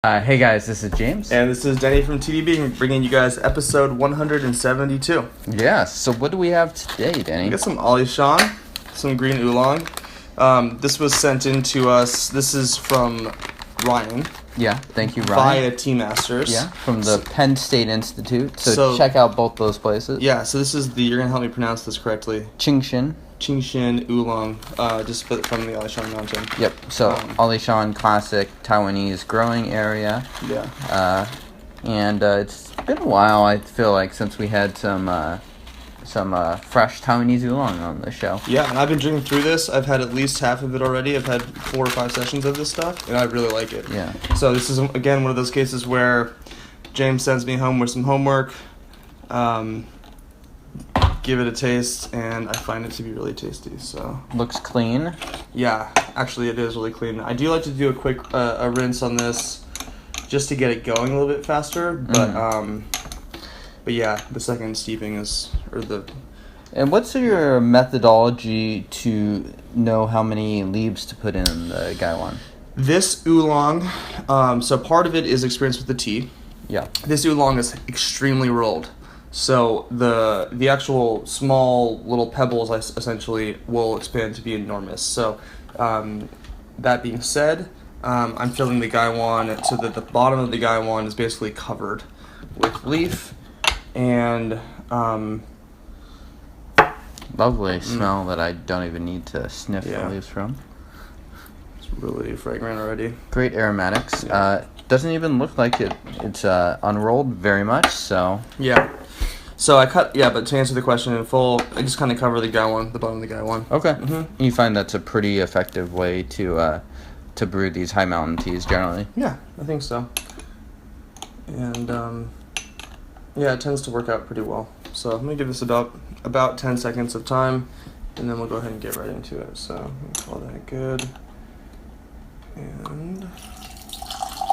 Hey guys, this is James. And this is Denny from TDB, bringing you guys episode 172. Yeah, so what do we have today, Denny? We got some Alishan, some green oolong. This was sent in to us. This is from Ryan. Yeah, thank you, Ryan. Via Teamasters. Yeah, from the Penn State Institute. So check out both those places. Yeah, so this is you're going to help me pronounce this correctly. Qingshan oolong, just from the Alishan mountain. Yep, so Alishan classic Taiwanese growing area. Yeah. And it's been a while, I feel like, since we had some fresh Taiwanese oolong on the show. Yeah, and I've been drinking through this. I've had at least half of it already. I've had 4 or 5 sessions of this stuff, and I really like it. Yeah. So this is, again, one of those cases where James sends me home with some homework, give it a taste, and I find it to be really tasty. So looks clean. Yeah, actually it is really clean. I do like to do a quick a rinse on this just to get it going a little bit faster, but yeah, the second steeping And what's your methodology to know how many leaves to put in the gaiwan? This oolong, so part of it is experience with the tea. Yeah. This oolong is extremely rolled. So the actual small little pebbles essentially will expand to be enormous. So that being said, I'm filling the gaiwan so that the bottom of the gaiwan is basically covered with leaf and lovely smell that I don't even need to sniff the leaves from. It's really fragrant already. Great aromatics. Yeah. Doesn't even look like it's unrolled very much, so. Yeah. So but to answer the question in full, I just kind of cover the gaiwan, the bottom of the gaiwan. Okay. Mm-hmm. You find that's a pretty effective way to brew these high mountain teas generally? Yeah, I think so. And it tends to work out pretty well. So I'm gonna give this about 10 seconds of time, and then we'll go ahead and get right into it. So I'm gonna call that good. And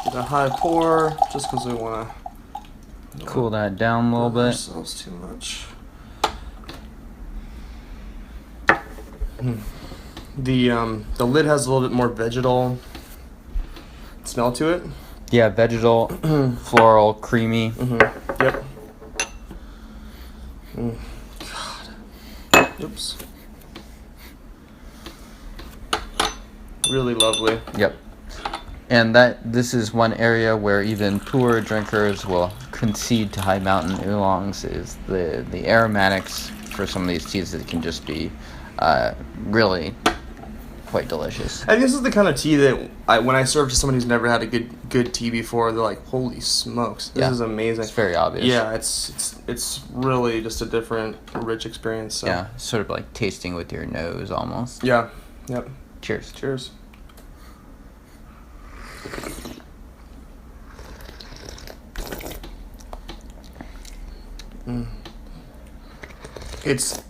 get a high pour, just because we want to cool that down a little bit. Ourselves too much. The lid has a little bit more vegetal smell to it. Yeah, vegetal, floral, creamy. Mm-hmm. Yep. God. Oops. Really lovely. Yep. And this is one area where even poor drinkers will concede to high mountain oolongs is the aromatics for some of these teas that can just be really quite delicious. I think this is the kind of tea that when I serve to someone who's never had a good tea before, they're like, "Holy smokes, this is amazing!" It's very obvious. Yeah, it's really just a different, rich experience. So. Yeah, sort of like tasting with your nose almost. Yeah. Yep. Cheers. Cheers. It's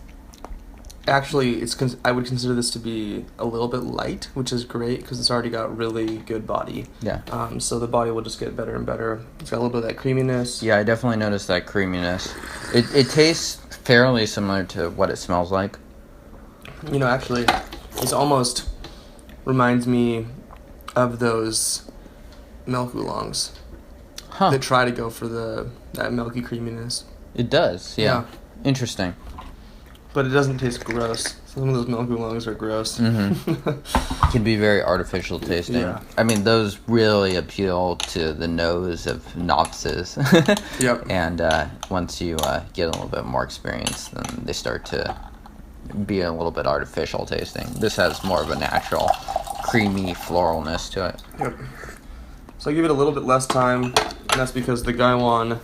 actually I would consider this to be a little bit light, which is great because it's already got really good body. Yeah. So the body will just get better and better. It's got a little bit of that creaminess. Yeah, I definitely noticed that creaminess. It tastes fairly similar to what it smells like. You know, actually, this almost reminds me of those milk oolongs that try to go for that milky creaminess. It does, yeah. Interesting. But it doesn't taste gross. Some of those milk oolongs are gross. Mm-hmm. Can be very artificial tasting. Yeah. I mean, those really appeal to the nose of novices. Yep. And once you get a little bit more experience, then they start to be a little bit artificial tasting. This has more of a natural, creamy floralness to it. Yep. So I give it a little bit less time, and that's because the gaiwan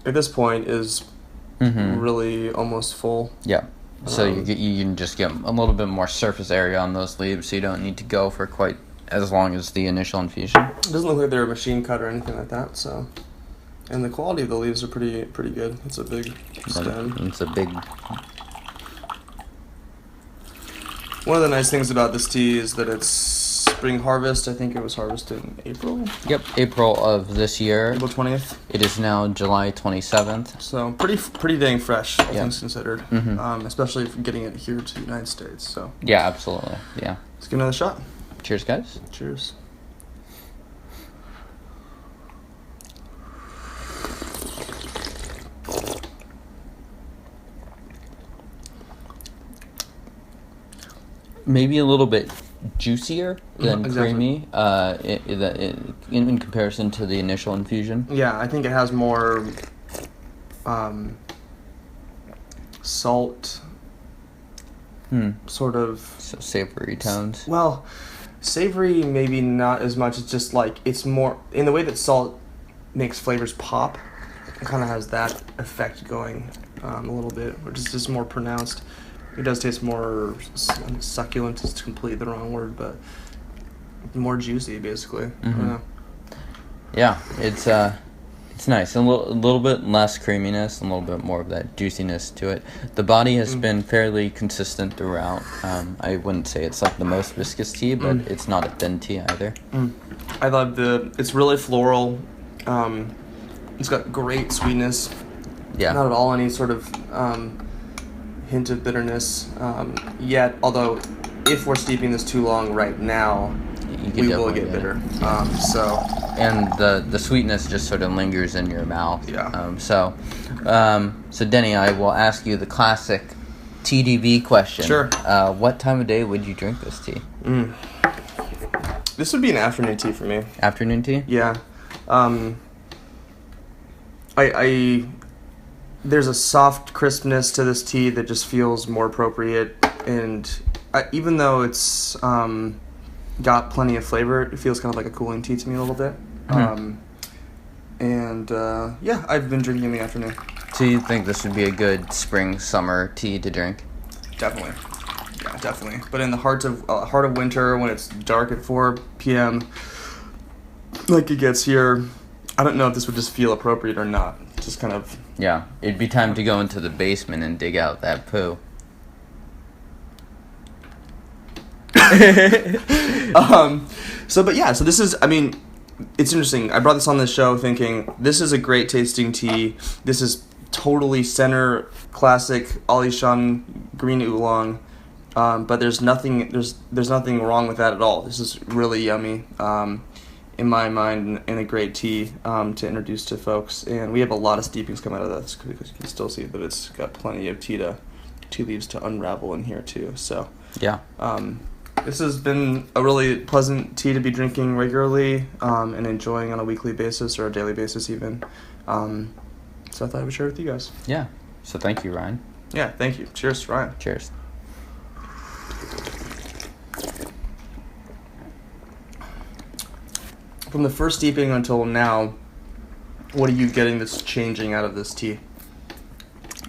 at this point is really almost full. Yeah. So you can just get a little bit more surface area on those leaves, so you don't need to go for quite as long as the initial infusion. It doesn't look like they're a machine cut or anything like that. So, and the quality of the leaves are pretty good. It's a big stem. It's a big. One of the nice things about this tea is that it's spring harvest. I think it was harvested in April. Yep, April of this year. April 20th. It is now July 27th. So pretty dang fresh, all things considered. Mm-hmm. Especially for getting it here to the United States. So yeah, absolutely. Yeah. Let's give another shot. Cheers, guys. Cheers. maybe a little bit juicier than Exactly. creamy in comparison to the initial infusion. Yeah, I think it has more salt, sort of. So savory tones. Well, savory maybe not as much. It's just like it's more in the way that salt makes flavors pop. It kind of has that effect going a little bit, which is just more pronounced. It does taste more succulent. Is completely the wrong word, but more juicy, basically. I don't know. Yeah, it's nice. A little bit less creaminess, and a little bit more of that juiciness to it. The body has been fairly consistent throughout. I wouldn't say it's like the most viscous tea, but it's not a thin tea either. I love it's really floral. It's got great sweetness. Yeah. Not at all any sort of hint of bitterness yet. Although, if we're steeping this too long right now, we will get bitter. And the sweetness just sort of lingers in your mouth. Yeah. So Denny, I will ask you the classic TDB question. Sure. What time of day would you drink this tea? This would be an afternoon tea for me. Afternoon tea? Yeah. There's a soft crispness to this tea that just feels more appropriate, and even though it's got plenty of flavor, it feels kind of like a cooling tea to me a little bit. Yeah, I've been drinking in the afternoon. So you think this would be a good spring, summer tea to drink? Definitely. Yeah, definitely. But in the heart of winter, when it's dark at 4 p.m., like it gets here, I don't know if this would just feel appropriate or not. Just kind of... Yeah, it'd be time to go into the basement and dig out that poo. So this is, I mean, it's interesting. I brought this on this show thinking this is a great tasting tea. This is totally center classic Alishan green oolong. But there's nothing wrong with that at all. This is really yummy. In my mind, and a great tea to introduce to folks. And we have a lot of steepings come out of this because you can still see that it's got plenty of tea leaves to unravel in here too. So yeah, this has been a really pleasant tea to be drinking regularly and enjoying on a weekly basis or a daily basis even. So I thought I would share it with you guys. Yeah. So thank you, Ryan. Yeah, thank you. Cheers, Ryan. Cheers. From the first steeping until now, what are you getting that's changing out of this tea?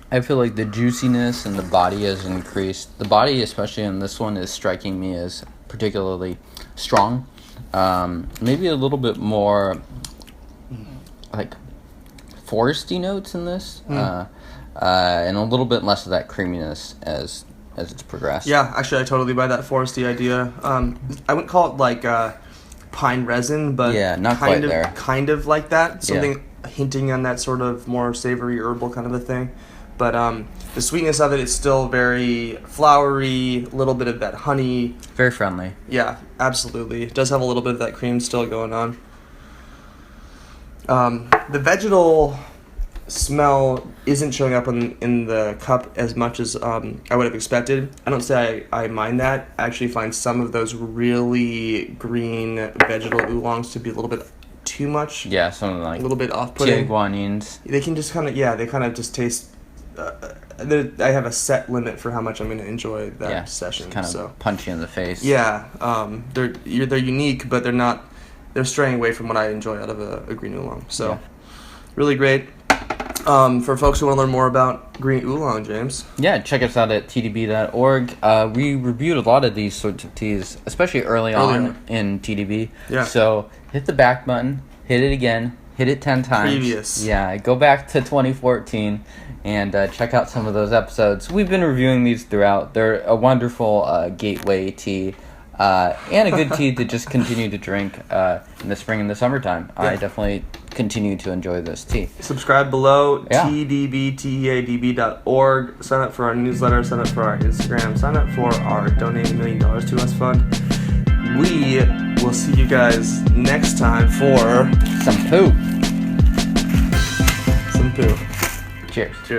I feel like the juiciness and the body has increased. The body, especially in this one, is striking me as particularly strong. Maybe a little bit more like foresty notes in this, and a little bit less of that creaminess as it's progressed. Yeah, actually, I totally buy that foresty idea. I wouldn't call it like pine resin, but yeah, not quite there. Kind of like that. Something hinting on that sort of more savory herbal kind of a thing. But the sweetness of it is still very flowery, a little bit of that honey. Very friendly. Yeah, absolutely. It does have a little bit of that cream still going on. The vegetal smell isn't showing up in the cup as much as I would have expected. I don't say I mind that. I actually find some of those really green vegetal oolongs to be a little bit too much. Yeah, something like a little bit off-putting. Tiaguanines. They can just kind of just taste. I have a set limit for how much I'm going to enjoy that session. Kind of punchy in the face. Yeah, they're unique, but they're straying away from what I enjoy out of a green oolong. So, really great. For folks who want to learn more about green oolong, James. Yeah, check us out at tdb.org. We reviewed a lot of these sorts of teas, especially early on in TDB. Yeah. So hit the back button, hit it again, hit it 10 times. Previous. Yeah, go back to 2014 and check out some of those episodes. We've been reviewing these throughout. They're a wonderful gateway tea. And a good tea to just continue to drink in the spring and the summertime. Yeah. I definitely continue to enjoy this tea. Subscribe below, tdbteadb.org. Sign up for our newsletter, sign up for our Instagram, sign up for our Donate $1 Million to Us fund. We will see you guys next time for some poo. Some poo. Cheers. Cheers.